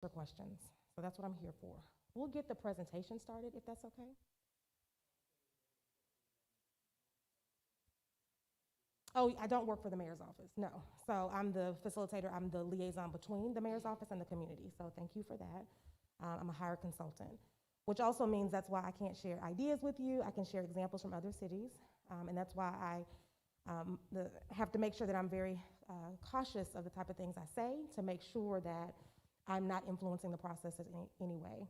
for questions. So that's what I'm here for. We'll get the presentation started if that's okay. Oh, I don't work for the mayor's office, no. So I'm the facilitator, I'm the liaison between the mayor's office and the community. So thank you for that. I'm a hired consultant, which also means that's why I can't share ideas with you. I can share examples from other cities. And that's why I have to make sure that I'm very cautious of the type of things I say to make sure that I'm not influencing the process in any way.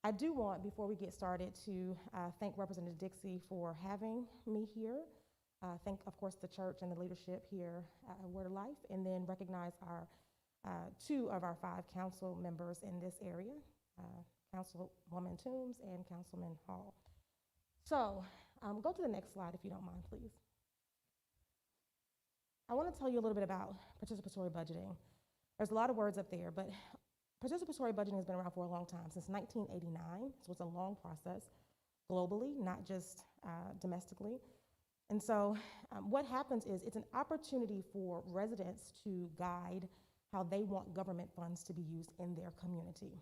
I do want, before we get started, to thank Representative Dixie for having me here. Thank, of course, the church and the leadership here at Word of Life, and then recognize our 2 of our 5 council members in this area, Councilwoman Toombs and Councilman Hall. So go to the next slide if you don't mind, please. I want to tell you a little bit about participatory budgeting. There's a lot of words up there, but participatory budgeting has been around for a long time, since 1989, so it's a long process globally, not just domestically. And so what happens is it's an opportunity for residents to guide how they want government funds to be used in their community.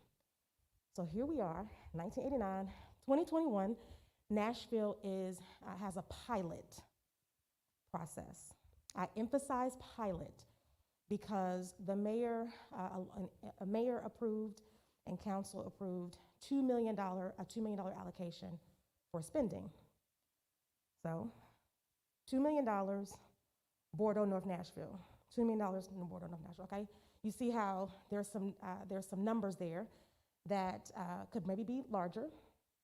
So here we are, 1989, 2021, Nashville has a pilot process. I emphasize pilot because the mayor, a mayor approved and council approved a $2 million allocation for spending. So $2 million, Bordeaux, North Nashville. $2 million in Bordeaux, North Nashville, okay? You see how there's some numbers there that could maybe be larger.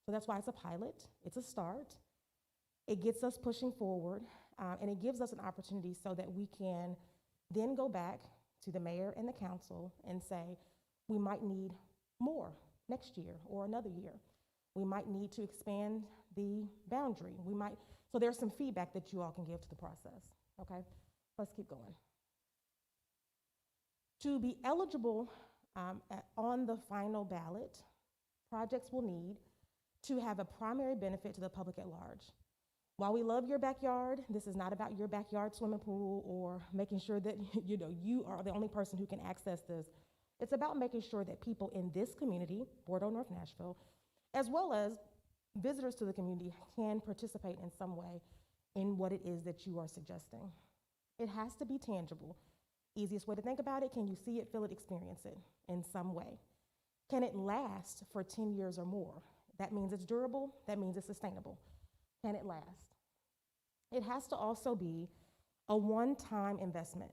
So that's why it's a pilot, it's a start. It gets us pushing forward, and it gives us an opportunity so that we can then go back to the mayor and the council and say, we might need more next year or another year. We might need to expand the boundary. So there's some feedback that you all can give to the process, okay? Let's keep going. To be eligible on the final ballot, projects will need to have a primary benefit to the public at large. While we love your backyard, this is not about your backyard swimming pool or making sure that you are the only person who can access this. It's about making sure that people in this community, Bordeaux, North Nashville, as well as visitors to the community, can participate in some way in what it is that you are suggesting. It has to be tangible. Easiest way to think about it, can you see it, feel it, experience it in some way? Can it last for 10 years or more? That means it's durable, that means it's sustainable. Can it last? It has to also be a one-time investment.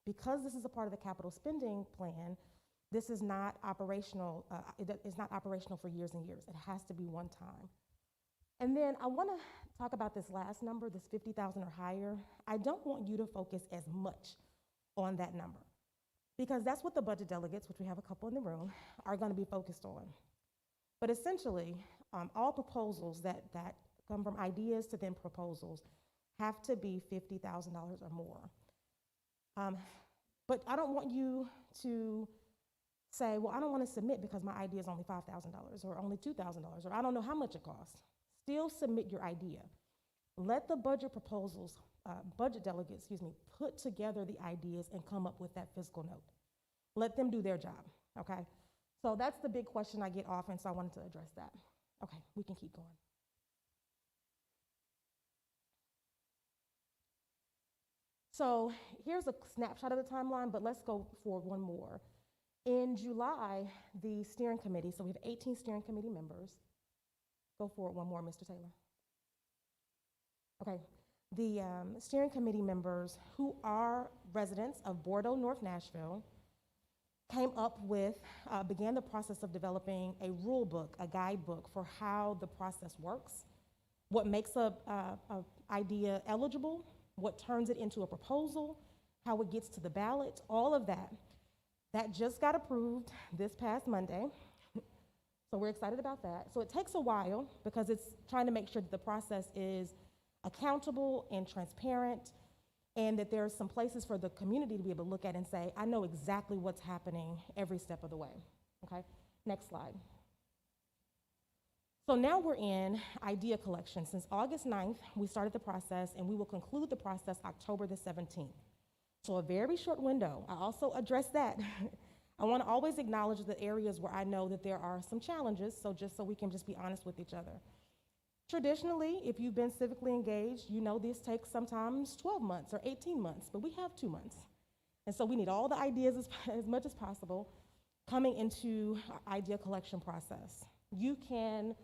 Because this is a part of the capital spending plan, this is not operational, it's not operational for years and years. It has to be one time. And then I want to talk about this last number, this 50,000 or higher. I don't want you to focus as much on that number, because that's what the budget delegates, which we have a couple in the room, are going to be focused on. But essentially, all proposals that come from ideas to then proposals have to be $50,000 or more. But I don't want you to say, well, I don't want to submit because my idea is only $5,000 or only $2,000 or I don't know how much it costs. Still submit your idea. Let the budget delegates, put together the ideas and come up with that fiscal note. Let them do their job, okay? So that's the big question I get often, so I wanted to address that. Okay, we can keep going. So here's a snapshot of the timeline, but let's go for one more. In July, the steering committee, so we have 18 steering committee members. Go for it one more, Mr. Taylor. Okay, the steering committee members who are residents of Bordeaux, North Nashville, came up with, began the process of developing a rule book, a guidebook for how the process works, what makes a idea eligible, what turns it into a proposal, how it gets to the ballot, all of that. That just got approved this past Monday. So we're excited about that. So it takes a while because it's trying to make sure that the process is accountable and transparent, and that there's some places for the community to be able to look at and say, I know exactly what's happening every step of the way, okay? Next slide. So now we're in idea collection. Since August 9th, we started the process, and we will conclude the process October the 17th. So a very short window. I also addressed that. I want to always acknowledge the areas where I know that there are some challenges, so just so we can just be honest with each other. Traditionally, if you've been civically engaged, you know this takes sometimes 12 months or 18 months, but we have 2 months. And so we need all the ideas as much as possible coming into our idea collection process. You can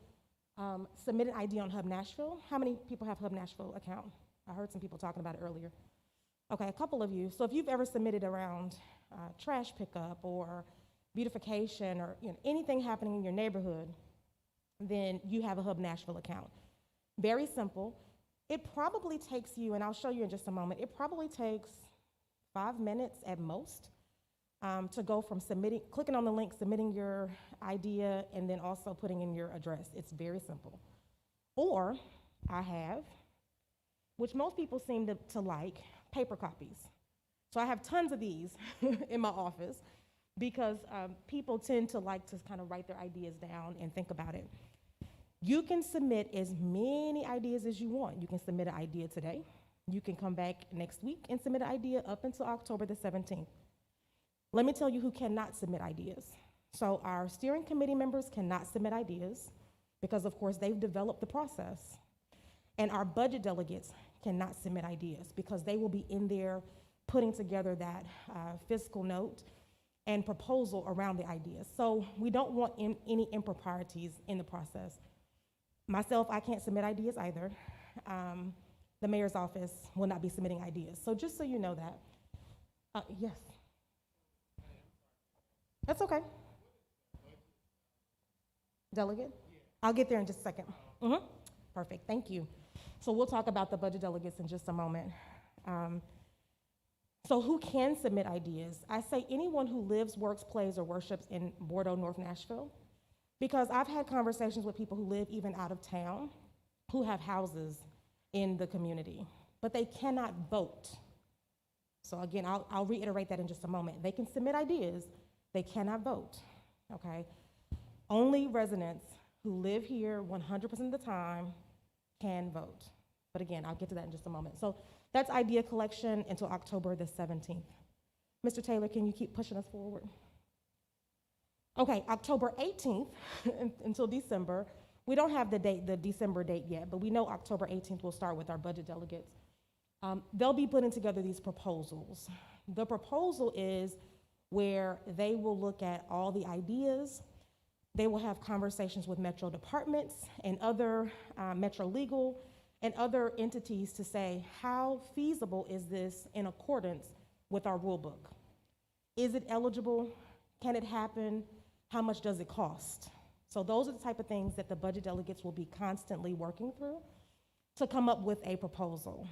submit an idea on Hub Nashville. How many people have Hub Nashville account? I heard some people talking about it earlier. Okay, a couple of you. So if you've ever submitted around trash pickup or beautification or anything happening in your neighborhood, then you have a Hub Nashville account. Very simple. It probably takes you, and I'll show you in just a moment, it probably takes 5 minutes at most to go from clicking on the link, submitting your idea, and then also putting in your address. It's very simple. Or I have, which most people seem to like, paper copies. So I have tons of these in my office because people tend to like to kind of write their ideas down and think about it. You can submit as many ideas as you want. You can submit an idea today. You can come back next week and submit an idea up until October the 17th. Let me tell you who cannot submit ideas. So our steering committee members cannot submit ideas because, of course, they've developed the process. And our budget delegates cannot submit ideas because they will be in there putting together that fiscal note and proposal around the ideas. So we don't want any improprieties in the process. Myself, I can't submit ideas either. The mayor's office will not be submitting ideas. So just so you know that. Yes. That's okay. Delegate? I'll get there in just a second. Perfect, thank you. So we'll talk about the budget delegates in just a moment. So who can submit ideas? I say anyone who lives, works, plays, or worships in Bordeaux, North Nashville, because I've had conversations with people who live even out of town, who have houses in the community, but they cannot vote. So again, I'll reiterate that in just a moment. They can submit ideas, they cannot vote, okay? Only residents who live here 100% of the time can vote. But again, I'll get to that in just a moment. So that's idea collection until October the 17th. Mr. Taylor, can you keep pushing us forward? Okay, October 18th until December. We don't have the December date yet, but we know October 18th we'll start with our budget delegates. They'll be putting together these proposals. The proposal is where they will look at all the ideas. They will have conversations with Metro departments and other Metro legal and other entities to say, how feasible is this in accordance with our rule book? Is it eligible? Can it happen? How much does it cost? So those are the type of things that the budget delegates will be constantly working through to come up with a proposal.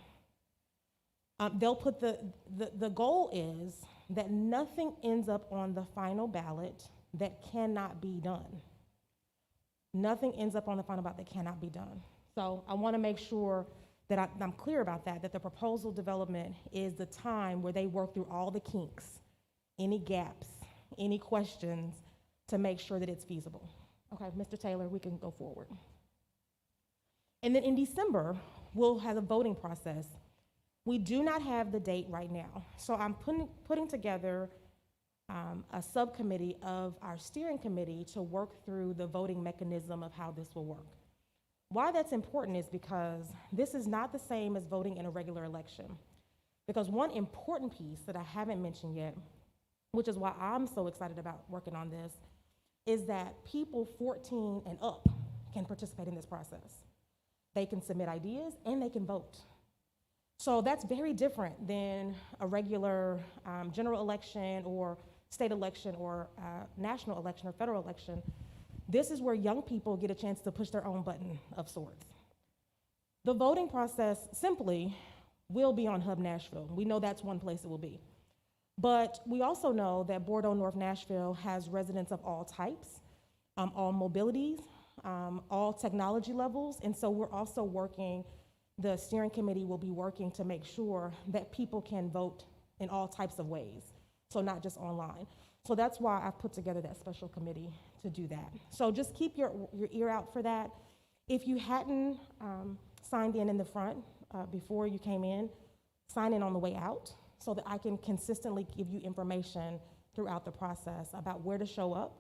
They'll put the goal is that nothing ends up on the final ballot that cannot be done. Nothing ends up on the final ballot that cannot be done. So I want to make sure that I'm clear about that the proposal development is the time where they work through all the kinks, any gaps, any questions to make sure that it's feasible. Okay, Mr. Taylor, we can go forward. And then in December, we'll have a voting process. We do not have the date right now. So I'm putting together a subcommittee of our steering committee to work through the voting mechanism of how this will work. Why that's important is because this is not the same as voting in a regular election. Because one important piece that I haven't mentioned yet, which is why I'm so excited about working on this, is that people 14 and up can participate in this process. They can submit ideas and they can vote. So that's very different than a regular general election or state election or national election or federal election. This is where young people get a chance to push their own button of sorts. The voting process simply will be on Hub Nashville. We know that's one place it will be. But we also know that Bordeaux North Nashville has residents of all types, all mobilities, all technology levels, and so we're also working, the steering committee will be working to make sure that people can vote in all types of ways, so not just online. So that's why I've put together that special committee to do that. So just keep your ear out for that. If you hadn't signed in the front before you came in, sign in on the way out so that I can consistently give you information throughout the process about where to show up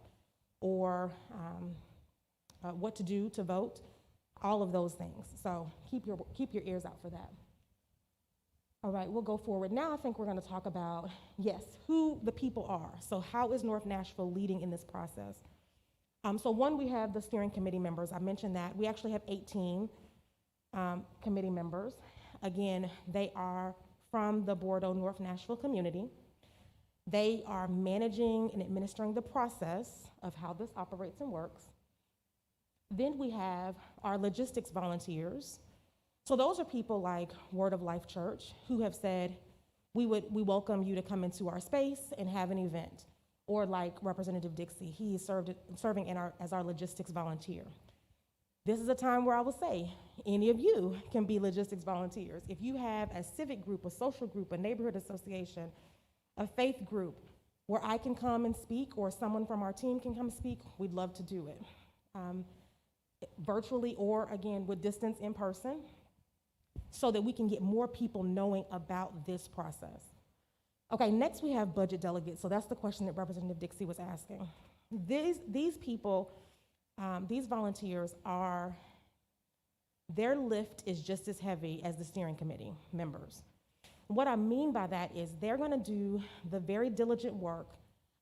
or what to do to vote, all of those things. So keep your ears out for that. All right, we'll go forward. Now I think we're going to talk about, yes, who the people are. So how is North Nashville leading in this process? So one, we have the steering committee members. I mentioned that. We actually have 18 committee members. Again, they are from the Bordeaux North Nashville community. They are managing and administering the process of how this operates and works. Then we have our logistics volunteers. So those are people like Word of Life Church who have said, we welcome you to come into our space and have an event. Or like Representative Dixie, he is serving as our logistics volunteer. This is a time where I will say, any of you can be logistics volunteers. If you have a civic group, a social group, a neighborhood association, a faith group, where I can come and speak or someone from our team can come speak, we'd love to do it. Virtually or, again, with distance in person, so that we can get more people knowing about this process. Okay, next we have budget delegates. So that's the question that Representative Dixie was asking. These people, these volunteers their lift is just as heavy as the steering committee members. What I mean by that is they're gonna do the very diligent work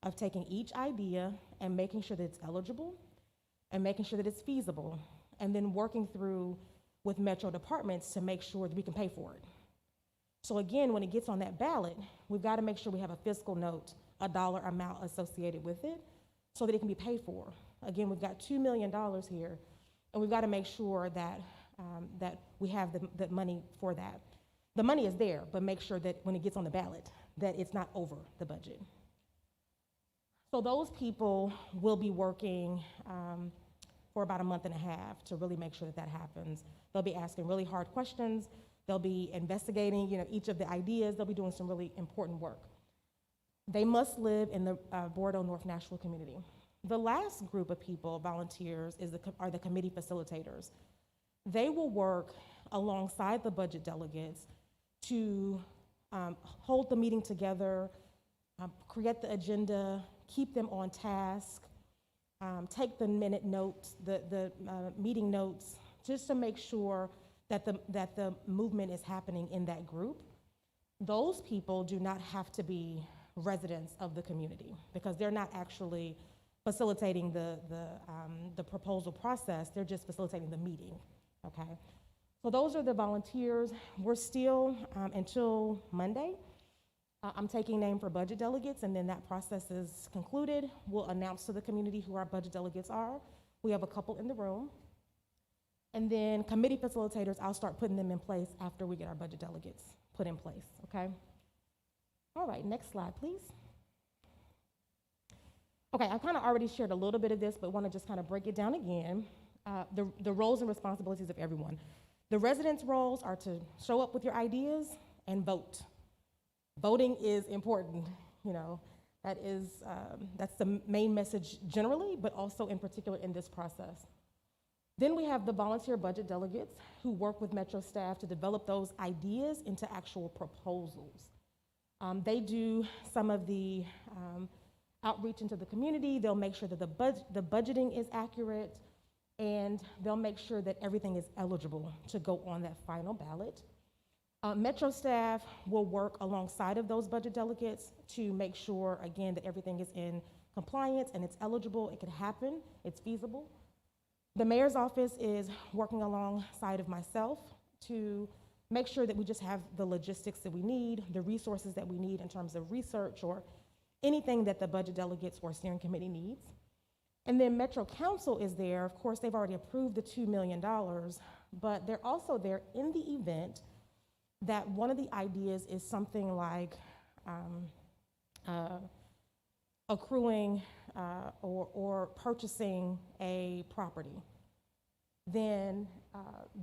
of taking each idea and making sure that it's eligible and making sure that it's feasible, and then working through with metro departments to make sure that we can pay for it. So again, when it gets on that ballot, we've got to make sure we have a fiscal note, a dollar amount associated with it, so that it can be paid for. Again, we've got $2 million here, and we've got to make sure that that we have the money for that. The money is there, but make sure that when it gets on the ballot, that it's not over the budget. So those people will be working for about a month and a half to really make sure that that happens. They'll be asking really hard questions. They'll be investigating, each of the ideas. They'll be doing some really important work. They must live in the Bordeaux North Nashville community. The last group of people, volunteers, are the committee facilitators. They will work alongside the budget delegates to hold the meeting together, create the agenda, keep them on task, take the minute notes, the meeting notes, just to make sure that the movement is happening in that group. Those people do not have to be residents of the community because they're not actually facilitating the proposal process. They're just facilitating the meeting, okay? So those are the volunteers. We're still, until Monday, I'm taking name for budget delegates, and then that process is concluded. We'll announce to the community who our budget delegates are. We have a couple in the room. And then committee facilitators, I'll start putting them in place after we get our budget delegates put in place, okay? All right, next slide, please. Okay, I kind of already shared a little bit of this, but want to just kind of break it down again. The roles and responsibilities of everyone. The residents' roles are to show up with your ideas and vote. Voting is important, that's the main message generally, but also in particular in this process. Then we have the volunteer budget delegates who work with Metro staff to develop those ideas into actual proposals. They do some of the outreach into the community. They'll make sure that the budgeting is accurate, and they'll make sure that everything is eligible to go on that final ballot. Metro staff will work alongside of those budget delegates to make sure, again, that everything is in compliance and it's eligible, it can happen, it's feasible. The mayor's office is working alongside of myself to make sure that we just have the logistics that we need, the resources that we need in terms of research or anything that the budget delegates or steering committee needs. And then Metro Council is there. Of course, they've already approved the $2 million, but they're also there in the event that one of the ideas is something like accruing or purchasing a property. Then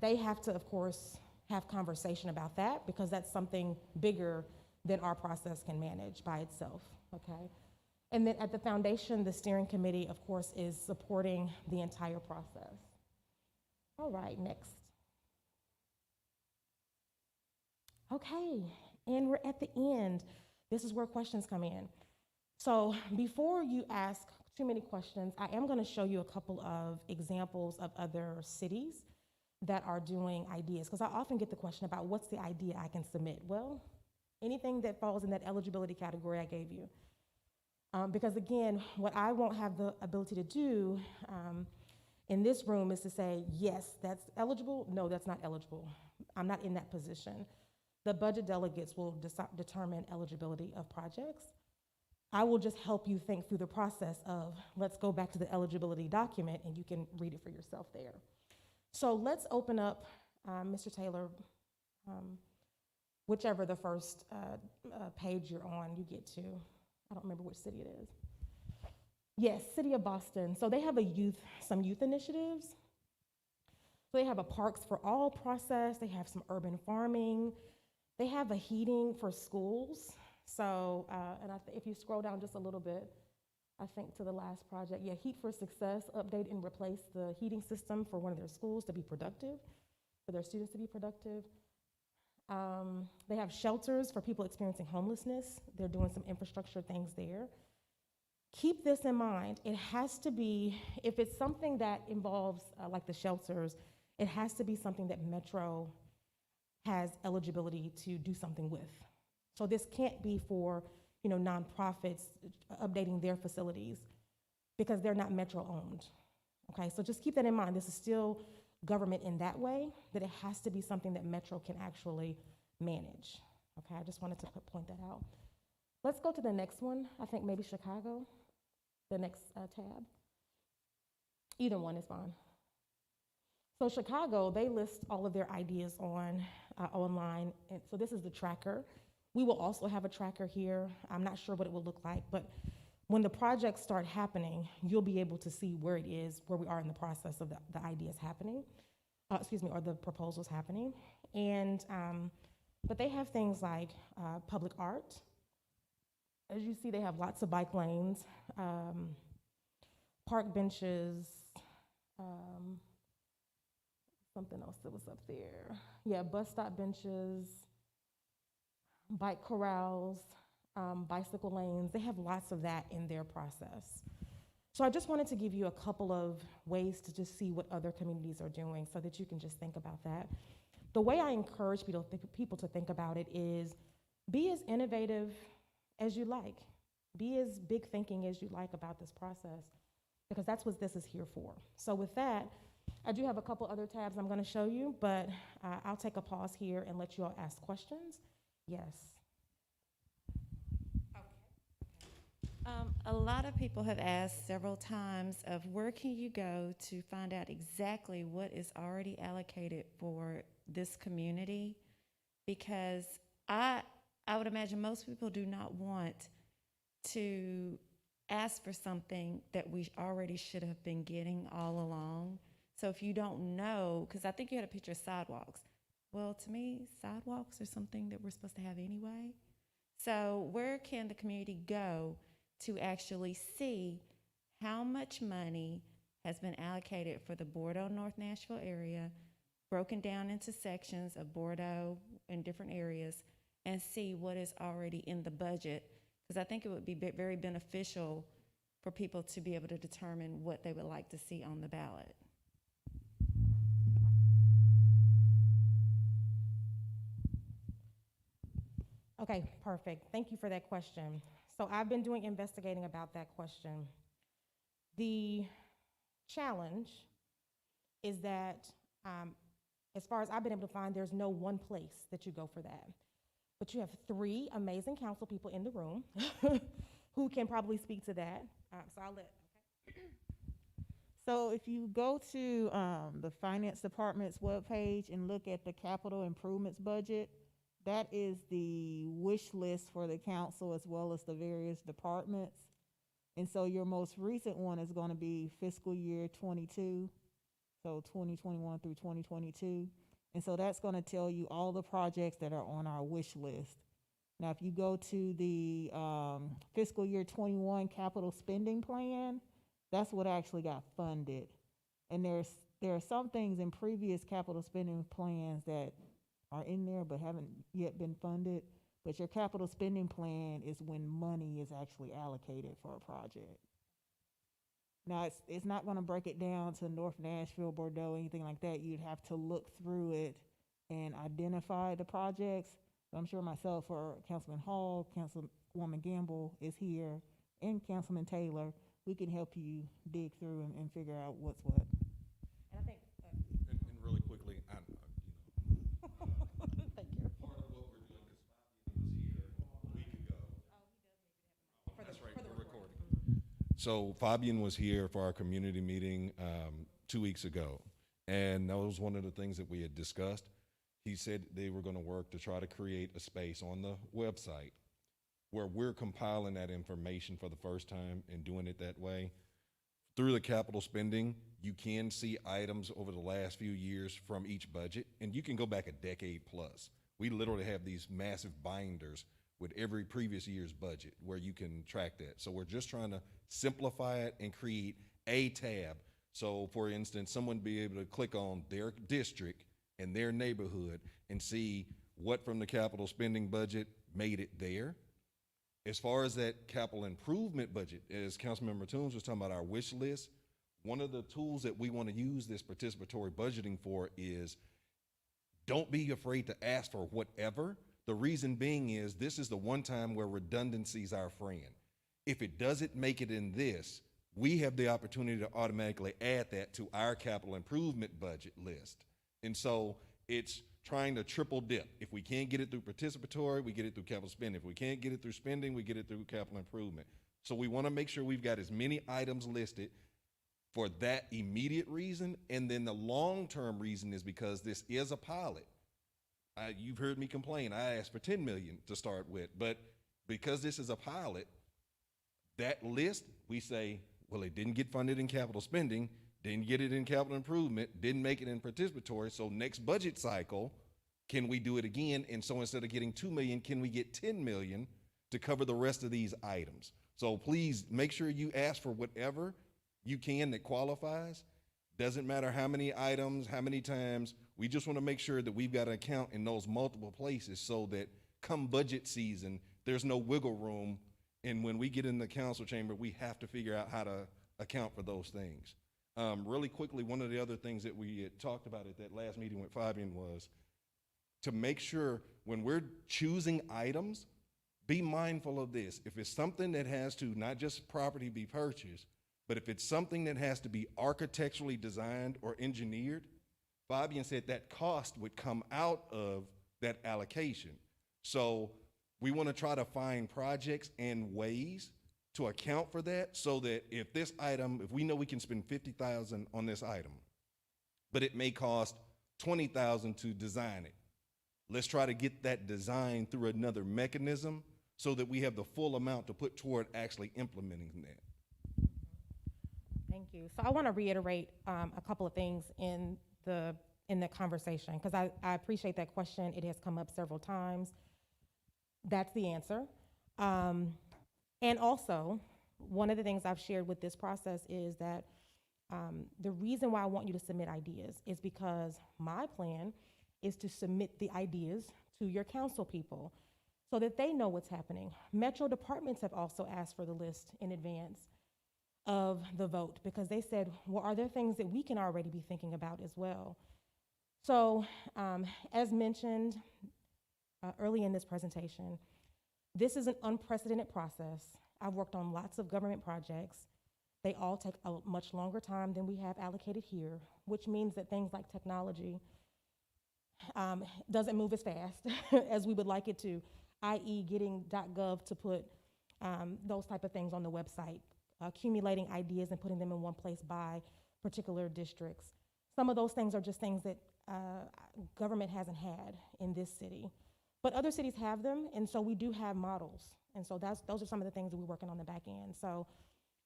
they have to, of course, have conversation about that because that's something bigger than our process can manage by itself, okay? And then at the foundation, the steering committee, of course, is supporting the entire process. All right, next. Okay, and we're at the end. This is where questions come in. So before you ask too many questions, I am going to show you a couple of examples of other cities that are doing ideas, because I often get the question about what's the idea I can submit. Well, anything that falls in that eligibility category I gave you. Because again, what I won't have the ability to do in this room is to say, yes, that's eligible, no, that's not eligible. I'm not in that position. The budget delegates will determine eligibility of projects. I will just help you think through the process of, let's go back to the eligibility document and you can read it for yourself there. So let's open up, Mr. Taylor, whichever the first page you're on you get to. I don't remember which city it is. Yes, City of Boston. So they have some youth initiatives. So they have a Parks for All process. They have some urban farming. They have a heating for schools. So, and if you scroll down just a little bit, I think to the last project, yeah, Heat for Success, update and replace the heating system for one of their schools to be productive, for their students to be productive. They have shelters for people experiencing homelessness. They're doing some infrastructure things there. Keep this in mind. It has to be, if it's something that involves like the shelters, it has to be something that Metro has eligibility to do something with. So this can't be for, nonprofits updating their facilities because they're not Metro owned. Okay, so just keep that in mind. This is still government in that way, that it has to be something that Metro can actually manage. Okay, I just wanted to point that out. Let's go to the next one. I think maybe Chicago, the next tab. Either one is fine. So Chicago, they list all of their ideas on online. And so this is the tracker. We will also have a tracker here. I'm not sure what it will look like, but when the projects start happening, you'll be able to see where it is, where we are in the process of the ideas happening, or the proposals happening. And, but they have things like public art. As you see, they have lots of bike lanes, park benches, something else that was up there. Yeah, bus stop benches, bike corrals, bicycle lanes. They have lots of that in their process. So I just wanted to give you a couple of ways to just see what other communities are doing so that you can just think about that. The way I encourage people to think about it is be as innovative as you like. Be as big thinking as you like about this process, because that's what this is here for. So with that, I do have a couple other tabs I'm going to show you, but I'll take a pause here and let you all ask questions. Yes. A lot of people have asked several times of where can you go to find out exactly what is already allocated for this community, because I would imagine most people do not want to ask for something that we already should have been getting all along. So if you don't know, because I think you had a picture of sidewalks. Well, to me, sidewalks are something that we're supposed to have anyway. So where can the community go to actually see how much money has been allocated for the Bordeaux North Nashville area, broken down into sections of Bordeaux in different areas, and see what is already in the budget? Because I think it would be very beneficial for people to be able to determine what they would like to see on the ballot. Okay, perfect. Thank you for that question. So I've been doing investigating about that question. The challenge is that, as far as I've been able to find, there's no one place that you go for that. But you have 3 amazing council people in the room who can probably speak to that. So I'll let, okay. So if you go to the finance department's webpage and look at the capital improvements budget, that is the wish list for the council as well as the various departments. And so your most recent one is going to be fiscal year 22, so 2021 through 2022. And so that's going to tell you all the projects that are on our wish list. Now, if you go to the fiscal year 21 capital spending plan, that's what actually got funded. And there are some things in previous capital spending plans that are in there but haven't yet been funded. But your capital spending plan is when money is actually allocated for a project. Now, it's not gonna break it down to North Nashville, Bordeaux, anything like that. You'd have to look through it and identify the projects. But I'm sure myself or Councilman Hall, Councilwoman Gamble is here, and Councilman Taylor, we can help you dig through and figure out what's what. And I think, And really quickly, thank you. part of what we're doing, because Fabian was here a week ago. That's right, we're recording. So Fabian was here for our community meeting 2 weeks ago, and that was one of the things that we had discussed. He said they were gonna work to try to create a space on the website where we're compiling that information for the first time and doing it that way. Through the capital spending, you can see items over the last few years from each budget, and you can go back a decade plus. We literally have these massive binders with every previous year's budget where you can track that. So we're just trying to simplify it and create a tab. So for instance, someone be able to click on their district and their neighborhood and see what from the capital spending budget made it there. As far as that capital improvement budget, as Councilmember Toombs was talking about our wish list, one of the tools that we want to use this participatory budgeting for is don't be afraid to ask for whatever. The reason being is this is the one time where redundancy is our friend. If it doesn't make it in this, we have the opportunity to automatically add that to our capital improvement budget list. And so it's trying to triple dip. If we can't get it through participatory, we get it through capital spending. If we can't get it through spending, we get it through capital improvement. So we want to make sure we've got as many items listed for that immediate reason. And then the long-term reason is because this is a pilot. You've heard me complain. I asked for 10 million to start with, but because this is a pilot, that list, we say, well, it didn't get funded in capital spending, didn't get it in capital improvement, didn't make it in participatory, so next budget cycle, can we do it again? And so instead of getting 2 million, can we get 10 million to cover the rest of these items? So please make sure you ask for whatever you can that qualifies. Doesn't matter how many items, how many times, we just wanna make sure that we've got an account in those multiple places so that come budget season, there's no wiggle room. And when we get in the council chamber, we have to figure out how to account for those things. Really quickly, one of the other things that we had talked about at that last meeting with Fabian was to make sure when we're choosing items, be mindful of this. If it's something that has to not just property be purchased, but if it's something that has to be architecturally designed or engineered, Fabian said that cost would come out of that allocation. So we want to try to find projects and ways to account for that so that if this item, if we know we can spend 50,000 on this item, but it may cost 20,000 to design it, let's try to get that design through another mechanism so that we have the full amount to put toward actually implementing that. Thank you. So I want to reiterate a couple of things in the conversation, because I appreciate that question. It has come up several times. That's the answer. And also, one of the things I've shared with this process is that the reason why I want you to submit ideas is because my plan is to submit the ideas to your council people so that they know what's happening. Metro departments have also asked for the list in advance of the vote because they said, well, are there things that we can already be thinking about as well? So as mentioned early in this presentation, this is an unprecedented process. I've worked on lots of government projects. They all take a much longer time than we have allocated here, which means that things like technology doesn't move as fast as we would like it to, i.e. getting .gov to put those type of things on the website, accumulating ideas and putting them in one place by particular districts. Some of those things are just things that government hasn't had in this city. But other cities have them, and so we do have models. And so those are some of the things that we're working on the back end. So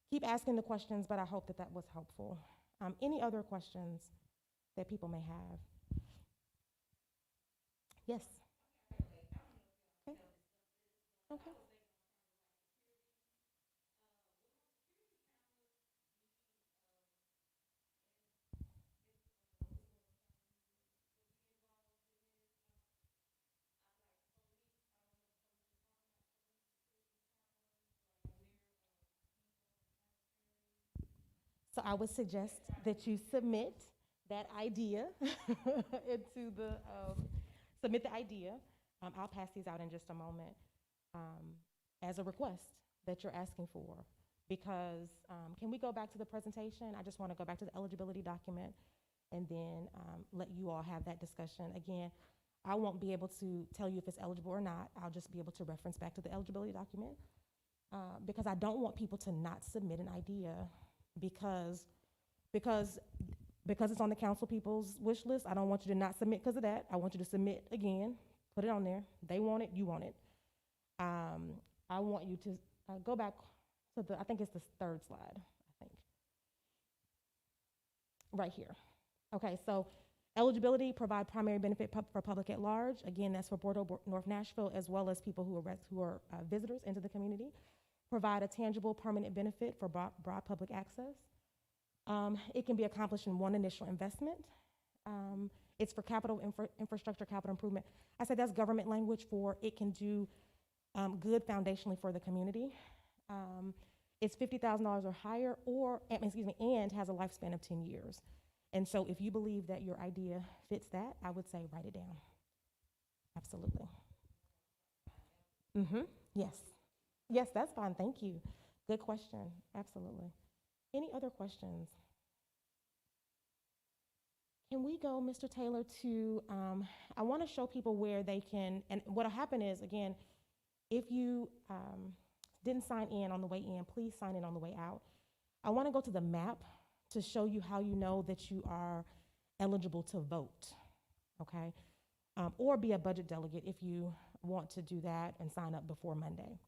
keep asking the questions, but I hope that was helpful. Any other questions that people may have? Yes. Okay. Okay. So I would suggest that you submit that idea into the, submit the idea. I'll pass these out in just a moment, as a request that you're asking for. Because, can we go back to the presentation? I just want to go back to the eligibility document and then let you all have that discussion. Again, I won't be able to tell you if it's eligible or not. I'll just be able to reference back to the eligibility document, because I don't want people to not submit an idea because it's on the council people's wish list. I don't want you to not submit because of that. I want you to submit again, put it on there. They want it, you want it. I want you to go back to I think it's the third slide, I think. Right here. Okay, so eligibility, provide primary benefit for public at large. Again, that's for Bordeaux, North Nashville, as well as people who are visitors into the community. Provide a tangible permanent benefit for broad public access. It can be accomplished in one initial investment. It's for capital infrastructure, capital improvement. I said that's government language for it can do good foundationally for the community. It's $50,000 or higher, and has a lifespan of 10 years. And so if you believe that your idea fits that, I would say write it down. Absolutely. Yes. Yes, that's fine. Thank you. Good question. Absolutely. Any other questions? Can we go, Mr. Taylor, to, I want to show people where they can, and what'll happen is, again, if you didn't sign in on the way in, please sign in on the way out. I want to go to the map to show you how you know that you are eligible to vote, okay? Or be a budget delegate if you want to do that and sign up before Monday.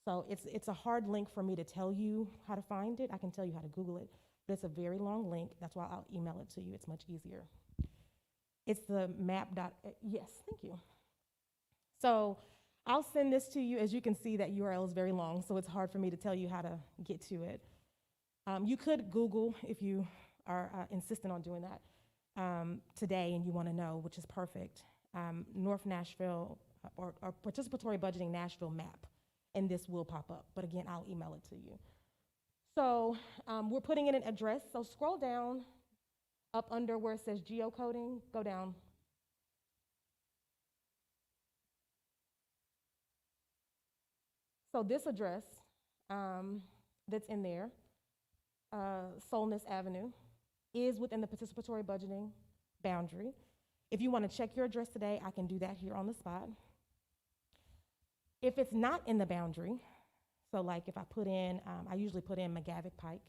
So it's a hard link for me to tell you how to find it. I can tell you how to Google it, but it's a very long link. That's why I'll email it to you. It's much easier. It's the map. Yes, thank you. So I'll send this to you. As you can see, that URL is very long, so it's hard for me to tell you how to get to it. You could Google if you are insistent on doing that today and you want to know, which is perfect. North Nashville or Participatory Budgeting Nashville map, and this will pop up. But again, I'll email it to you. So we're putting in an address. So scroll down up under where it says geocoding. Go down. So this address that's in there, Solness Avenue, is within the participatory budgeting boundary. If you want to check your address today, I can do that here on the spot. If it's not in the boundary, so like if I put in, I usually put in McGavick Pike,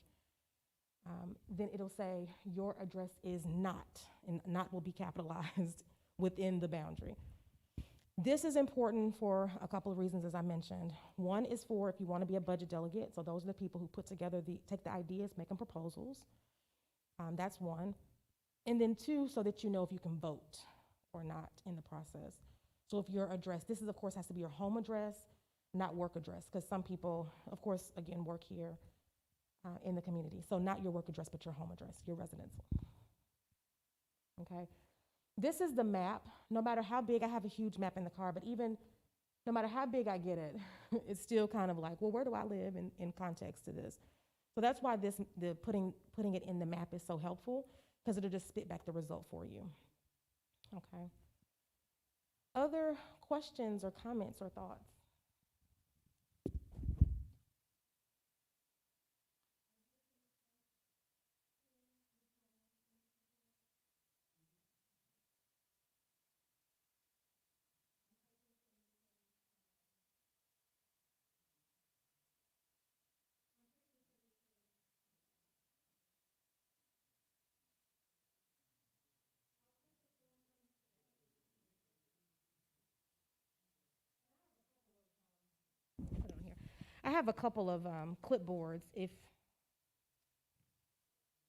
then it'll say your address is not, and not will be capitalized, within the boundary. This is important for a couple of reasons, as I mentioned. One is for if you want to be a budget delegate, so those are the people who put together take the ideas, make them proposals. That's one. And then two, so that you know if you can vote or not in the process. So if your address, this is of course has to be your home address, not work address, because some people, of course, again, work here in the community. So not your work address, but your home address, your residence. Okay. This is the map. No matter how big, I have a huge map in the car, but even no matter how big I get it, it's still kind of like, well, where do I live in context to this? So that's why putting it in the map is so helpful, because it'll just spit back the result for you. Okay. Other questions or comments or thoughts? Put it on here. I have a couple of clipboards if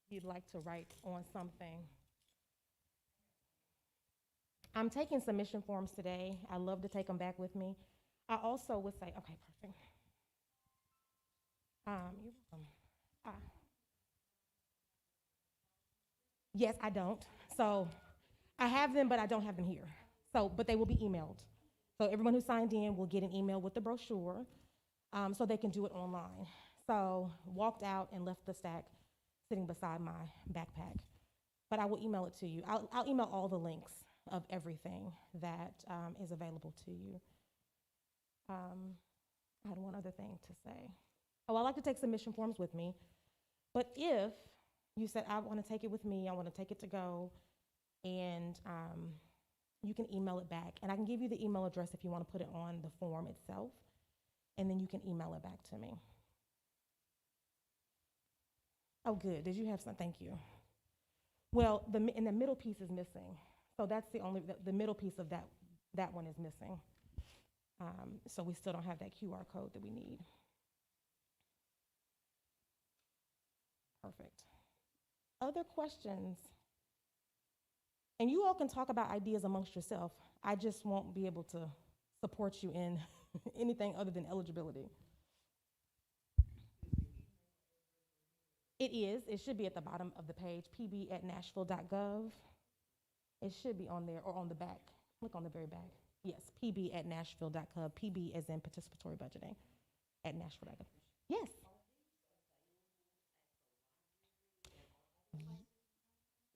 you'd like to write on something. I'm taking submission forms today. I love to take them back with me. I also would say, okay, perfect. You're welcome. Yes, I don't. So I have them, but I don't have them here. So, but they will be emailed. So everyone who signed in will get an email with the brochure, so they can do it online. So walked out and left the stack sitting beside my backpack. But I will email it to you. I'll email all the links of everything that is available to you. I had one other thing to say. Oh, I like to take submission forms with me. But if you said, I want to take it with me, I want to take it to go, and you can email it back. And I can give you the email address if you want to put it on the form itself, and then you can email it back to me. Oh, good. Did you have some? Thank you. Well, and the middle piece is missing. So that's the middle piece of that one is missing. So we still don't have that QR code that we need. Perfect. Other questions? And you all can talk about ideas amongst yourself. I just won't be able to support you in anything other than eligibility. It is. It should be at the bottom of the page, pb@nashville.gov. It should be on there or on the back. Look on the very back. Yes, pb@nashville.gov. PB as in participatory budgeting at nashville.gov. Yes.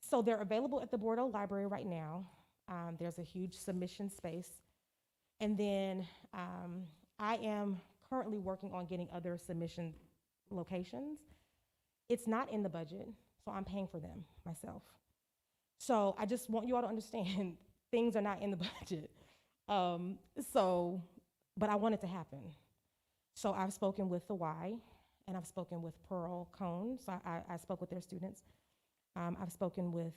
So they're available at the Bordeaux Library right now. There's a huge submission space. And then I am currently working on getting other submission locations. It's not in the budget, so I'm paying for them myself. So I just want you all to understand things are not in the budget. But I want it to happen. So I've spoken with the Y, and I've spoken with Pearl Cone. So I spoke with their students. I've spoken with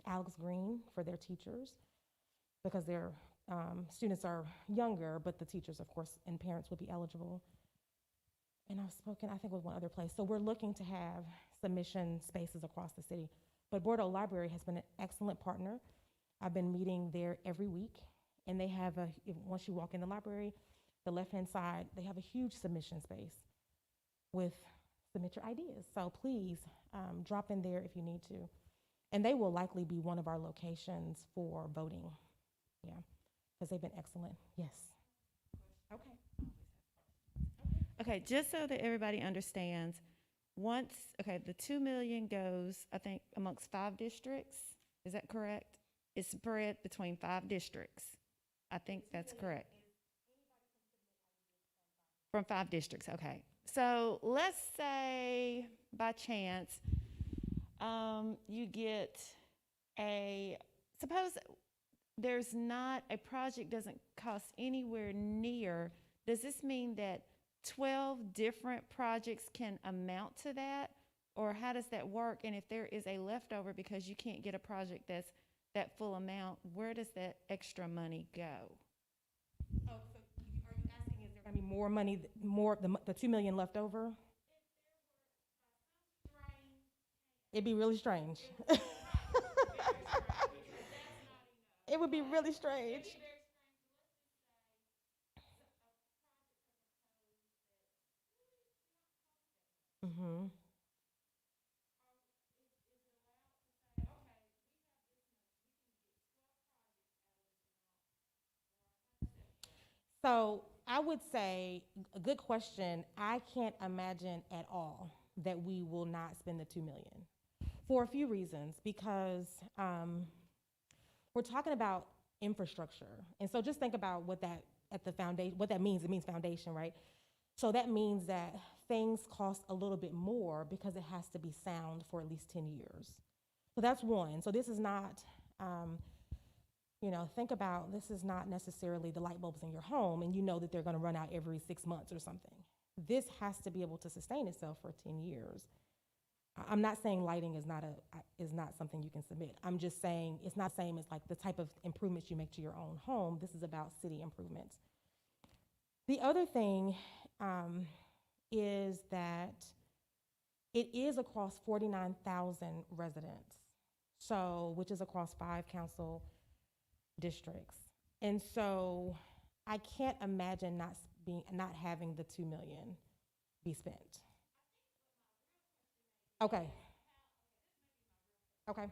Alex Green for their teachers, because their students are younger, but the teachers, of course, and parents will be eligible. And I've spoken, I think, with one other place. So we're looking to have submission spaces across the city. But Bordeaux Library has been an excellent partner. I've been meeting there every week, and they have once you walk in the library, the left-hand side, they have a huge submission space with submit your ideas. So please drop in there if you need to. And they will likely be one of our locations for voting. Yeah, because they've been excellent. Yes. Okay. Okay, just so that everybody understands, the 2 million goes, I think, amongst 5 districts. Is that correct? It's spread between 5 districts. I think that's correct. From 5 districts, okay. So let's say by chance you get suppose there's not, a project doesn't cost anywhere near, does this mean that 12 different projects can amount to that? Or how does that work? And if there is a leftover because you can't get a project that's that full amount, where does that extra money go? Oh, so are you asking, is there going to be more money, the 2 million left over? It'd be really strange. It would be really strange. Mm-hmm. So I would say, a good question. I can't imagine at all that we will not spend the 2 million for a few reasons, because we're talking about infrastructure. And so just think about what that means. It means foundation, right? So that means that things cost a little bit more because it has to be sound for at least 10 years. So that's one. So this is not, think about, this is not necessarily the light bulbs in your home and you know that they're going to run out every 6 months or something. This has to be able to sustain itself for 10 years. I'm not saying lighting is not something you can submit. I'm just saying it's not the same as like the type of improvements you make to your own home. This is about city improvements. The other thing is that it is across 49,000 residents, so which is across 5 council districts. And so I can't imagine not having the 2 million be spent. Okay. Okay.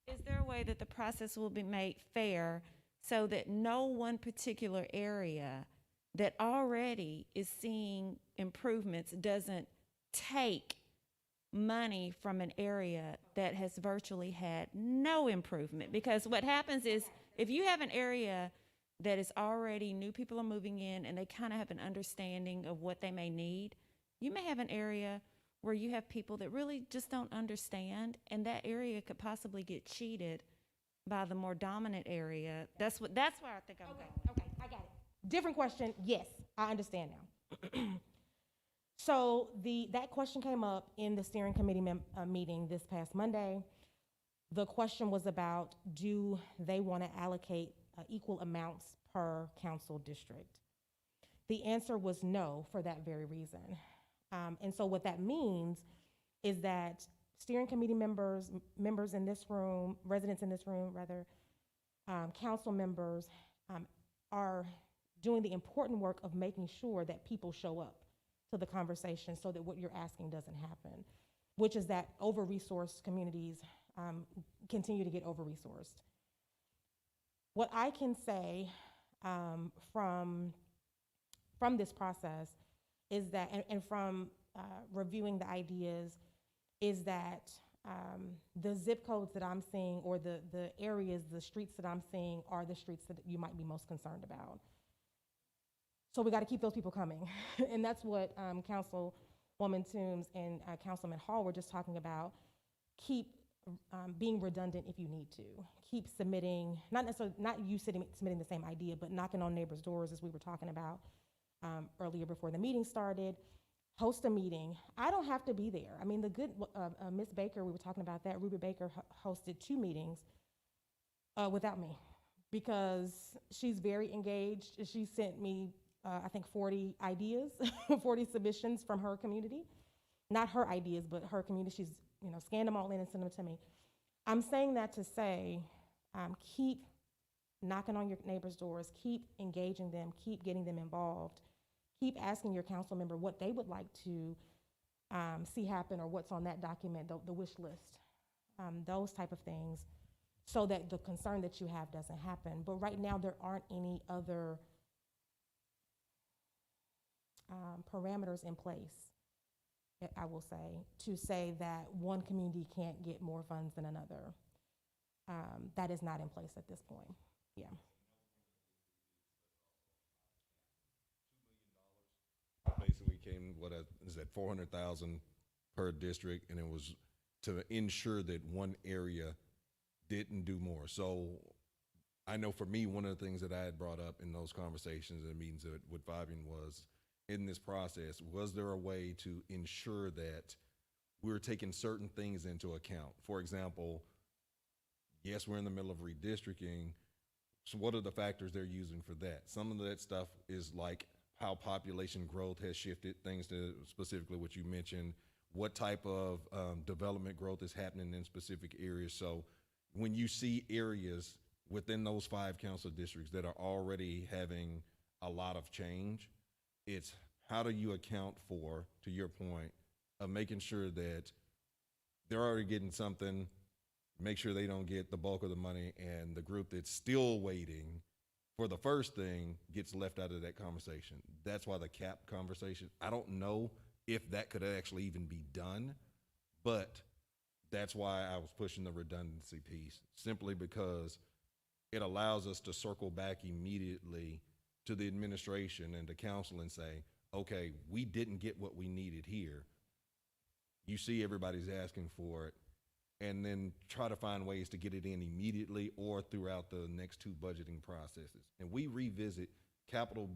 Is there a way that the process will be made fair so that no one particular area that already is seeing improvements doesn't take money from an area that has virtually had no improvement. Because what happens is if you have an area that is already new people are moving in and they kind of have an understanding of what they may need, you may have an area where you have people that really just don't understand, and that area could possibly get cheated by the more dominant area. That's where I think I'm going. Okay, I got it. Different question. Yes, I understand now. So that question came up in the steering committee meeting this past Monday. The question was about, do they want to allocate equal amounts per council district? The answer was no for that very reason. And so what that means is that steering committee members in this room, residents in this room rather, council members are doing the important work of making sure that people show up to the conversation so that what you're asking doesn't happen, which is that over-resourced communities continue to get over-resourced. What I can say from this process is that, and from reviewing the ideas, is that the zip codes that I'm seeing, or the areas, the streets that I'm seeing, are the streets that you might be most concerned about. So we got to keep those people coming. And that's what Councilwoman Toombs and Councilman Hall were just talking about. Keep being redundant if you need to. Keep submitting, not you submitting the same idea, but knocking on neighbors' doors, as we were talking about earlier before the meeting started. Host a meeting. I don't have to be there. I mean, the good Miss Baker, we were talking about that. Ruby Baker hosted 2 meetings without me, because she's very engaged. She sent me I think 40 ideas, 40 submissions from her community. Not her ideas, but her community. She's, scanned them all in and sent them to me. I'm saying that to say, keep knocking on your neighbors' doors, keep engaging them, keep getting them involved, keep asking your council member what they would like to see happen, or what's on that document, the wish list, those type of things, so that the concern that you have doesn't happen. But right now, there aren't any other parameters in place, I will say, to say that one community can't get more funds than another. That is not in place at this point. Yeah. Basically came, is that 400,000 per district, and it was to ensure that one area didn't do more. So I know for me, one of the things that I had brought up in those conversations and meetings with Fabian was, in this process, was there a way to ensure that we're taking certain things into account? For example, yes, we're in the middle of redistricting, so what are the factors they're using for that? Some of that stuff is like how population growth has shifted, things to specifically what you mentioned, what type of development growth is happening in specific areas. So when you see areas within those 5 council districts that are already having a lot of change, it's how do you account for, to your point, of making sure that they're already getting something, make sure they don't get the bulk of the money, and the group that's still waiting for the first thing gets left out of that conversation. That's why the cap conversation, I don't know if that could actually even be done, but that's why I was pushing the redundancy piece, simply because it allows us to circle back immediately to the administration and the council and say, okay, we didn't get what we needed here. You see everybody's asking for it, and then try to find ways to get it in immediately or throughout the next 2 budgeting processes. And we revisit capital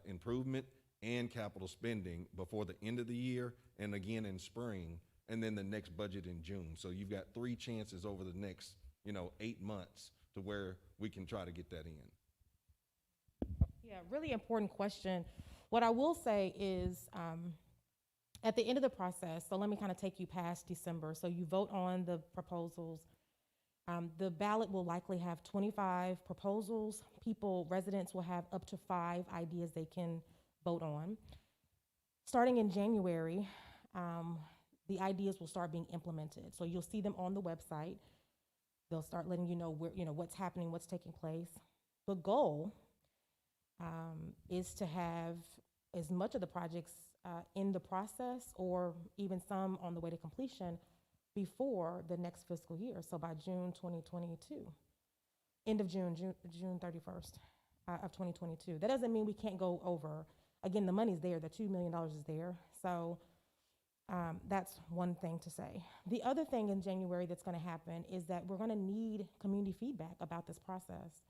improvement and capital spending before the end of the year, and again in spring, and then the next budget in June. So you've got 3 chances over the next, 8 months to where we can try to get that in. Yeah, really important question. What I will say is, at the end of the process, so let me kind of take you past December. So you vote on the proposals. The ballot will likely have 25 proposals. Residents will have up to 5 ideas they can vote on. Starting in January, the ideas will start being implemented. So you'll see them on the website. They'll start letting you know what's happening, what's taking place. The goal is to have as much of the projects in the process, or even some on the way to completion before the next fiscal year. So by June 2022, end of June 31st of 2022. That doesn't mean we can't go over. Again, the money's there. The $2 million is there. So that's one thing to say. The other thing in January that's going to happen is that we're going to need community feedback about this process.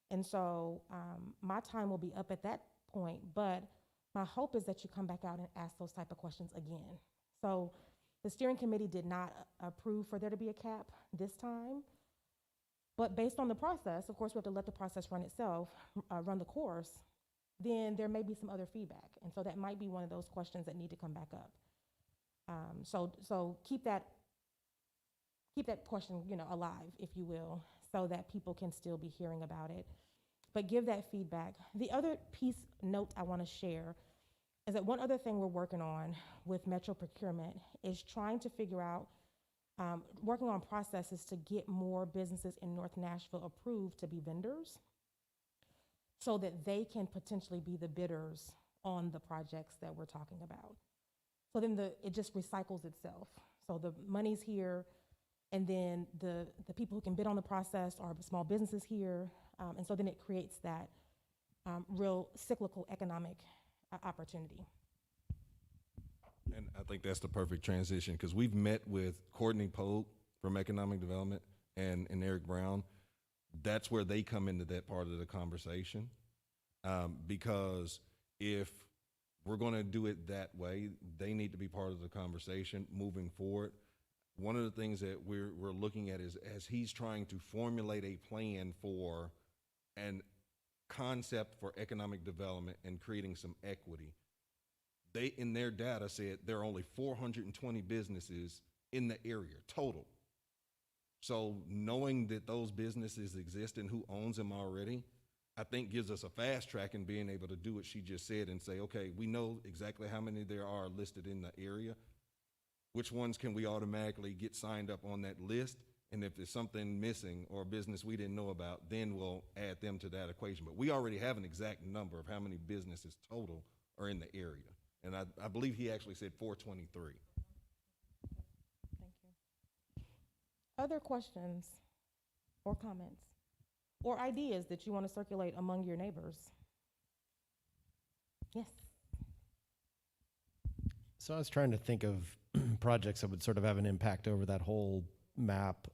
And so my time will be up at that point, but my hope is that you come back out and ask those type of questions again. So the steering committee did not approve for there to be a cap this time, but based on the process, of course, we have to let the process run itself, run the course, then there may be some other feedback. And so that might be one of those questions that need to come back up. So keep that question, alive, if you will, so that people can still be hearing about it. But give that feedback. The other note I want to share is that one other thing we're working on with Metro Procurement is trying to figure out, working on processes to get more businesses in North Nashville approved to be vendors so that they can potentially be the bidders on the projects that we're talking about. So then it just recycles itself. So the money's here, and then the people who can bid on the process are small businesses here, and so then it creates that real cyclical economic opportunity. And I think that's the perfect transition, because we've met with Courtney Pogue from Economic Development and Eric Brown. That's where they come into that part of the conversation, because if we're going to do it that way, they need to be part of the conversation moving forward. One of the things that we're looking at is, as he's trying to formulate a plan for an concept for economic development and creating some equity, they, in their data, said there are only 420 businesses in the area total. So knowing that those businesses exist and who owns them already, I think gives us a fast track in being able to do what she just said and say, okay, we know exactly how many there are listed in the area. Which ones can we automatically get signed up on that list? And if there's something missing or a business we didn't know about, then we'll add them to that equation. But we already have an exact number of how many businesses total are in the area. And I believe he actually said 423. Thank you. Other questions or comments or ideas that you want to circulate among your neighbors? Yes. So I was trying to think of projects that would sort of have an impact over that whole map.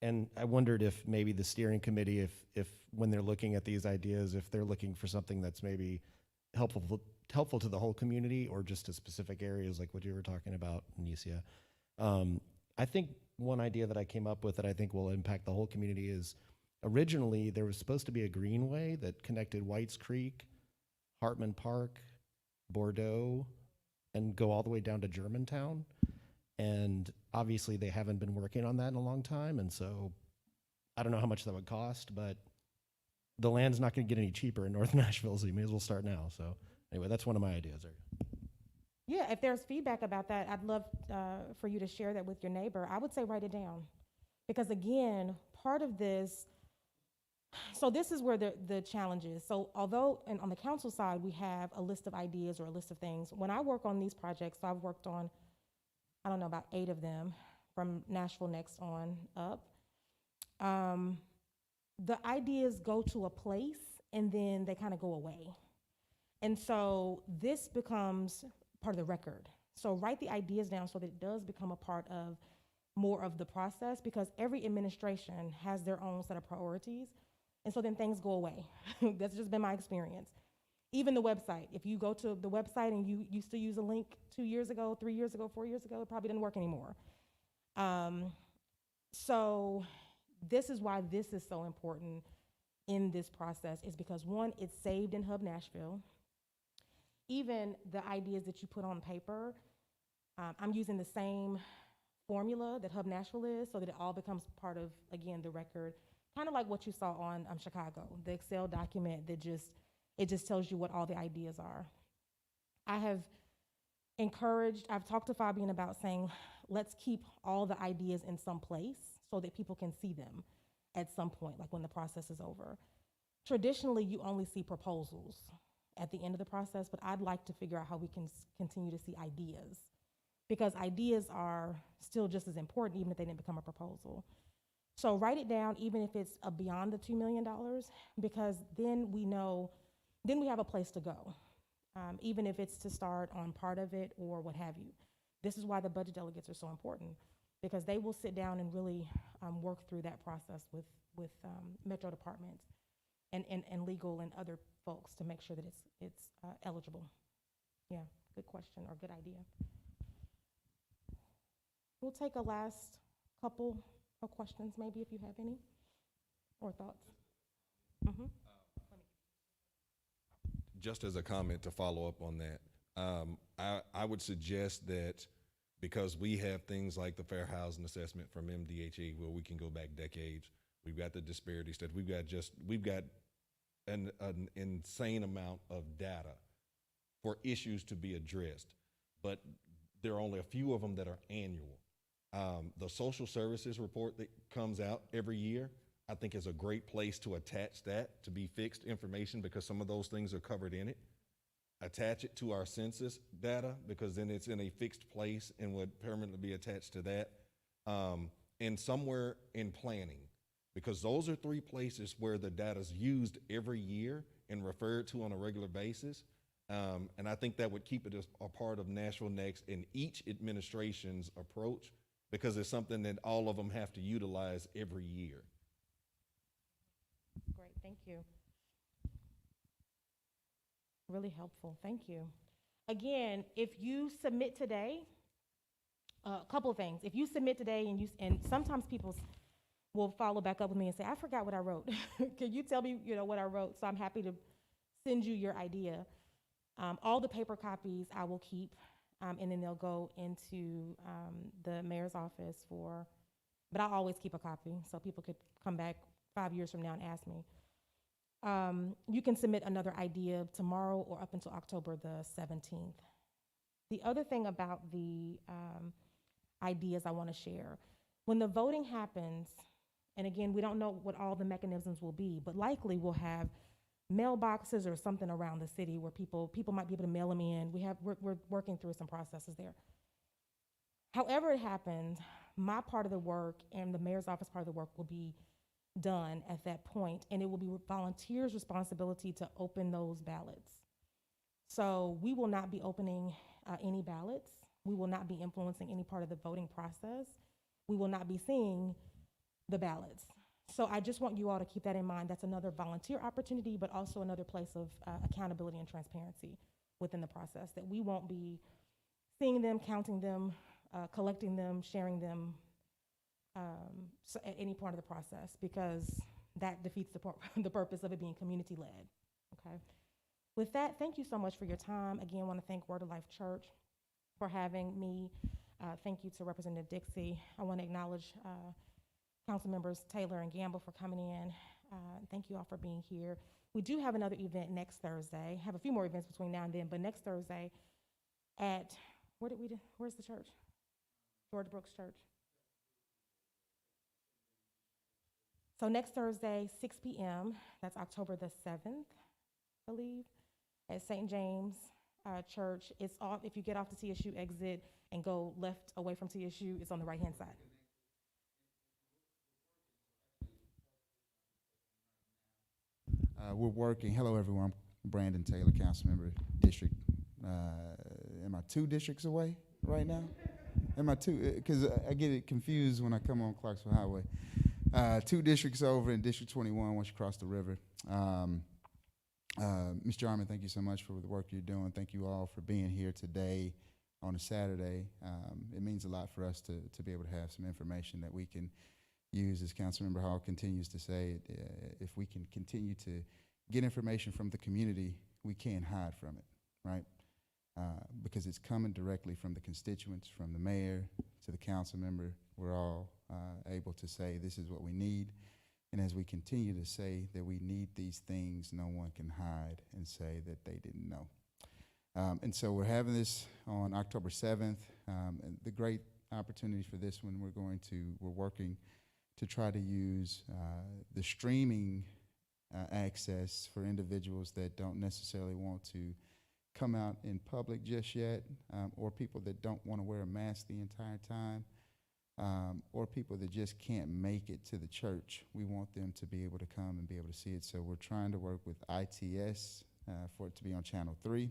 And I wondered if maybe the steering committee, if when they're looking at these ideas, if they're looking for something that's maybe helpful to the whole community or just to specific areas like what you were talking about, Anicia. I think one idea that I came up with that I think will impact the whole community is, originally there was supposed to be a greenway that connected Whites Creek, Hartman Park, Bordeaux, and go all the way down to Germantown. And obviously they haven't been working on that in a long time, and so I don't know how much that would cost, but the land's not going to get any cheaper in North Nashville, so you may as well start now. So anyway, that's one of my ideas there. Yeah, if there's feedback about that, I'd love for you to share that with your neighbor. I would say write it down, because again, part of this, so this is where the challenge is. So although on the council side, we have a list of ideas or a list of things, when I work on these projects, so I've worked on, I don't know, about 8 of them from Nashville Next on up. The ideas go to a place and then they kind of go away. And so this becomes part of the record. So write the ideas down so that it does become a part of more of the process, because every administration has their own set of priorities. And so then things go away. That's just been my experience. Even the website, if you go to the website and you used to use a link 2 years ago, 3 years ago, 4 years ago, it probably didn't work anymore. So this is why this is so important in this process, is because one, it's saved in Hub Nashville. Even the ideas that you put on paper, I'm using the same formula that Hub Nashville is, so that it all becomes part of, again, the record, kind of like what you saw on Chicago, the Excel document that it just tells you what all the ideas are. I've talked to Fabian about saying, let's keep all the ideas in some place so that people can see them at some point, like when the process is over. Traditionally, you only see proposals at the end of the process, but I'd like to figure out how we can continue to see ideas, because ideas are still just as important, even if they didn't become a proposal. So write it down, even if it's beyond the $2 million, because then we know, then we have a place to go, even if it's to start on part of it or what have you. This is why the budget delegates are so important, because they will sit down and really work through that process with Metro departments and legal and other folks to make sure that it's eligible. Yeah, good question or good idea. We'll take a last couple of questions, maybe, if you have any, or thoughts. Mm-hmm. Just as a comment to follow up on that, I would suggest that because we have things like the Fair Housing Assessment from MDHE, where we can go back decades, we've got the disparity study, we've got an insane amount of data for issues to be addressed, but there are only a few of them that are annual. The social services report that comes out every year, I think is a great place to attach that to be fixed information, because some of those things are covered in it. Attach it to our census data, because then it's in a fixed place and would permanently be attached to that. And somewhere in planning, because those are three places where the data is used every year and referred to on a regular basis. And I think that would keep it as a part of Nashville Next in each administration's approach, because it's something that all of them have to utilize every year. Great, thank you. Really helpful, thank you. Again, if you submit today, a couple of things. If you submit today and sometimes people will follow back up with me and say, I forgot what I wrote. Can you tell me, what I wrote? So I'm happy to send you your idea. All the paper copies I will keep, and then they'll go into the mayor's office but I'll always keep a copy so people could come back 5 years from now and ask me. You can submit another idea tomorrow or up until October the 17th. The other thing about the ideas I want to share, when the voting happens, and again, we don't know what all the mechanisms will be, but likely we'll have mailboxes or something around the city where people might be able to mail them in. We're working through some processes there. However it happens, my part of the work and the mayor's office part of the work will be done at that point, and it will be volunteers' responsibility to open those ballots. So we will not be opening any ballots. We will not be influencing any part of the voting process. We will not be seeing the ballots. So I just want you all to keep that in mind. That's another volunteer opportunity, but also another place of accountability and transparency within the process, that we won't be seeing them, counting them, collecting them, sharing them so at any part of the process, because that defeats the purpose of it being community-led, okay? With that, thank you so much for your time. Again, I want to thank Word of Life Church for having me. Thank you to Representative Dixie. I want to acknowledge Council Members Taylor and Gamble for coming in. Thank you all for being here. We do have another event next Thursday. Have a few more events between now and then, but next Thursday at, where's the church? George Brooks Church. So next Thursday, 6 p.m., that's October the 7th, I believe, at St. James Church. It's off, if you get off the TSU exit and go left away from TSU, it's on the right-hand side. We're working. Hello, everyone. I'm Brandon Taylor, council member, district. Am I 2 districts away right now? Am I 2? Because I get it confused when I come on Clarksville Highway. 2 districts over in District 21 once you cross the river. Ms. Jarman, thank you so much for the work you're doing. Thank you all for being here today on a Saturday. It means a lot for us to be able to have some information that we can use, as Councilmember Hall continues to say. If we can continue to get information from the community, we can't hide from it, right? Because it's coming directly from the constituents, from the mayor to the council member. We're all able to say this is what we need. And as we continue to say that we need these things, no one can hide and say that they didn't know. And so we're having this on October 7th. And the great opportunity for this one, we're working to try to use the streaming access for individuals that don't necessarily want to come out in public just yet, or people that don't want to wear a mask the entire time, or people that just can't make it to the church. We want them to be able to come and be able to see it. So we're trying to work with ITS for it to be on Channel 3,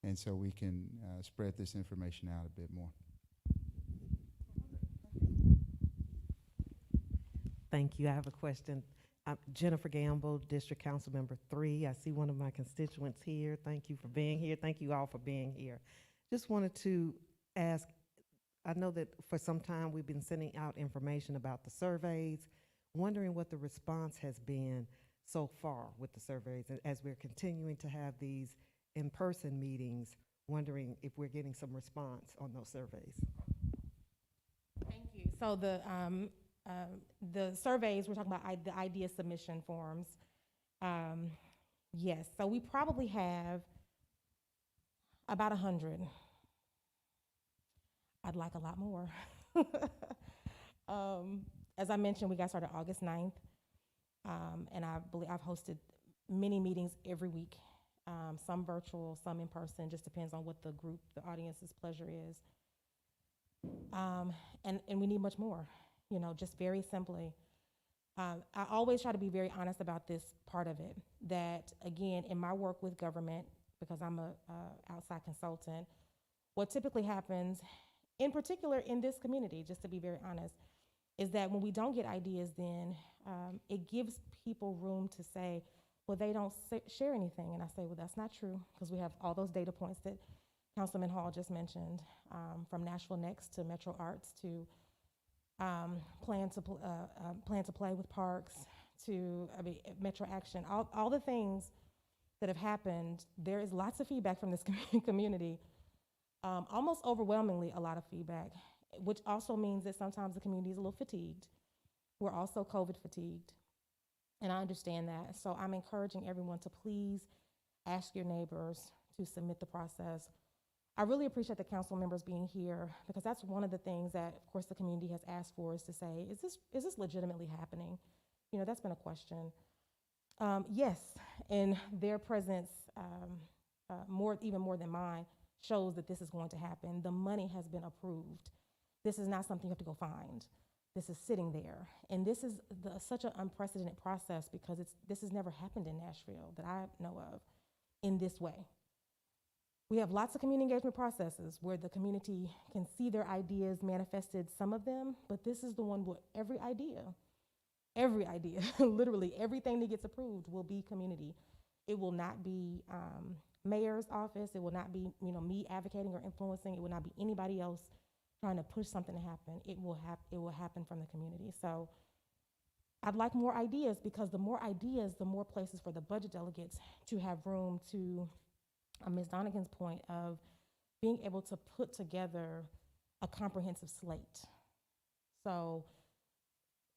and so we can spread this information out a bit more. Thank you. I have a question. Jennifer Gamble, District Council Member 3. I see one of my constituents here. Thank you for being here. Thank you all for being here. Just wanted to ask, I know that for some time we've been sending out information about the surveys, wondering what the response has been so far with the surveys, and as we're continuing to have these in-person meetings, wondering if we're getting some response on those surveys. Thank you. So the surveys, we're talking about the idea submission forms. Yes, so we probably have about 100. I'd like a lot more. As I mentioned, we got started August 9th, and I believe I've hosted many meetings every week, some virtual, some in person, just depends on what the audience's pleasure is. And we need much more. Just very simply. I always try to be very honest about this part of it, that again, in my work with government, because I'm a outside consultant, what typically happens, in particular in this community, just to be very honest, is that when we don't get ideas, then it gives people room to say, well, they don't share anything. And I say, well, that's not true, because we have all those data points that Councilman Hall just mentioned, from Nashville Next to Metro Arts to plan to play with parks to Metro Action, all the things that have happened. There is lots of feedback from this community, almost overwhelmingly a lot of feedback, which also means that sometimes the community is a little fatigued. We're also COVID fatigued, and I understand that. So I'm encouraging everyone to please ask your neighbors to submit the process. I really appreciate the council members being here, because that's one of the things that, of course, the community has asked for, is to say, is this legitimately happening? That's been a question. Yes, and their presence, even more than mine, shows that this is going to happen. The money has been approved. This is not something you have to go find. This is sitting there, and this is such an unprecedented process, because this has never happened in Nashville that I know of in this way. We have lots of community engagement processes where the community can see their ideas manifested, some of them, but this is the one where every idea, literally everything that gets approved will be community. It will not be mayor's office. It will not be me advocating or influencing. It will not be anybody else trying to push something to happen. It will happen from the community. So I'd like more ideas, because the more ideas, the more places for the budget delegates to have room to, Ms. Donegan's point of being able to put together a comprehensive slate. So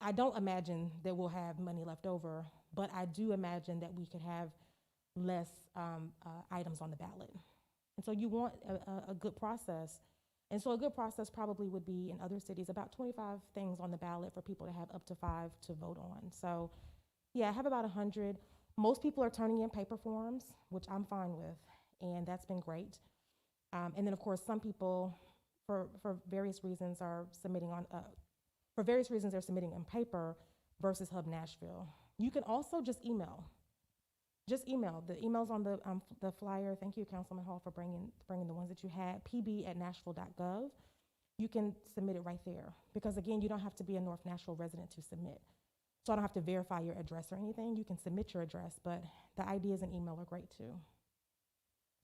I don't imagine that we'll have money left over, but I do imagine that we could have less items on the ballot. And so you want a good process. And so a good process probably would be, in other cities, about 25 things on the ballot for people to have up to 5 to vote on. So yeah, I have about 100. Most people are turning in paper forms, which I'm fine with, and that's been great. And then of course, some people, for various reasons, are submitting they're submitting in paper versus Hub Nashville. You can also just email. Just email. The email's on the flyer. Thank you, Councilman Hall, for bringing the ones that you had. pb@nashville.gov. You can submit it right there, because again, you don't have to be a North Nashville resident to submit. So I don't have to verify your address or anything. You can submit your address, but the ideas and email are great too.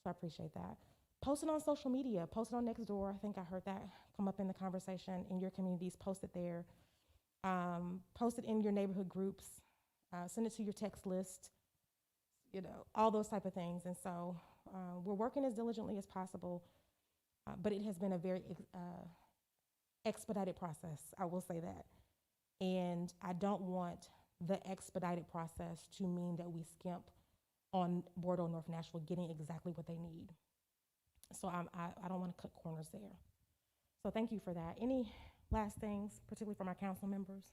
So I appreciate that. Post it on social media. Post it on Nextdoor. I think I heard that come up in the conversation in your communities. Post it there. Post it in your neighborhood groups. Send it to your text list. All those type of things. And so we're working as diligently as possible, but it has been a very expedited process, I will say that. And I don't want the expedited process to mean that we skimp on Bordeaux North Nashville getting exactly what they need. So I don't want to cut corners there. So thank you for that. Any last things, particularly for my council members?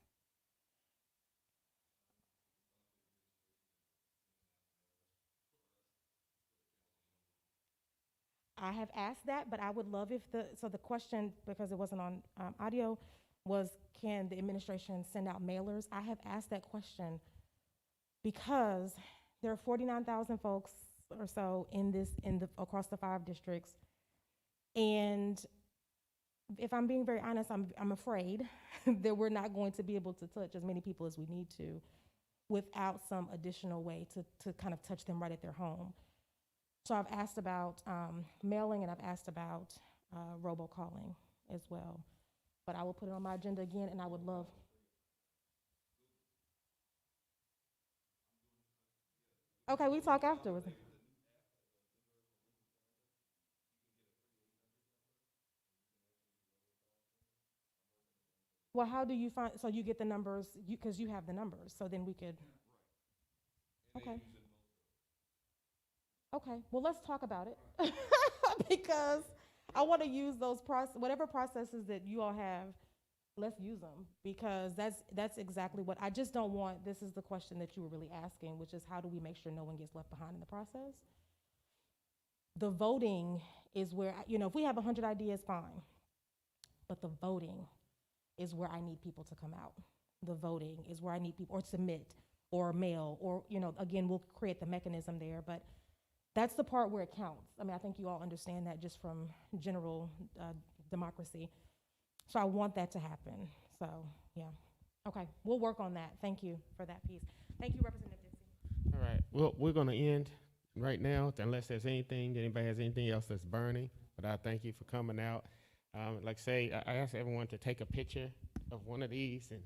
I have asked that, but I would love if the question, because it wasn't on audio, was can the administration send out mailers? I have asked that question because there are 49,000 folks or so across the 5 districts. And if I'm being very honest, I'm afraid that we're not going to be able to touch as many people as we need to without some additional way to kind of touch them right at their home. So I've asked about mailing, and I've asked about robocalling as well. But I will put it on my agenda again, and I would love. Okay, we talk afterwards. Well, how do you find, so you get the numbers, because you have the numbers, so then we could. Okay. Okay, well, let's talk about it. Because I want to use those whatever processes that you all have, let's use them, because that's exactly what, I just don't want, this is the question that you were really asking, which is how do we make sure no one gets left behind in the process? The voting is where, if we have 100 ideas, fine. But the voting is where I need people to come out. The voting is where I need people, or submit, or mail, or, again, we'll create the mechanism there, but that's the part where it counts. I mean, I think you all understand that just from general democracy. So I want that to happen. So, yeah. Okay, we'll work on that. Thank you for that piece. Thank you, Representative Dixie. All right, well, we're gonna end right now, unless there's anybody has anything else that's burning, but I thank you for coming out. Like I say, I ask everyone to take a picture of one of these and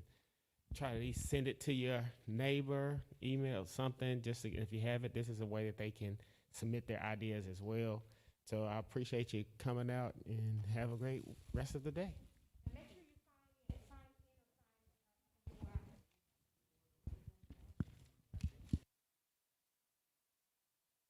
try to at least send it to your neighbor, email something, just to, if you have it, this is a way that they can submit their ideas as well. So I appreciate you coming out, and have a great rest of the day.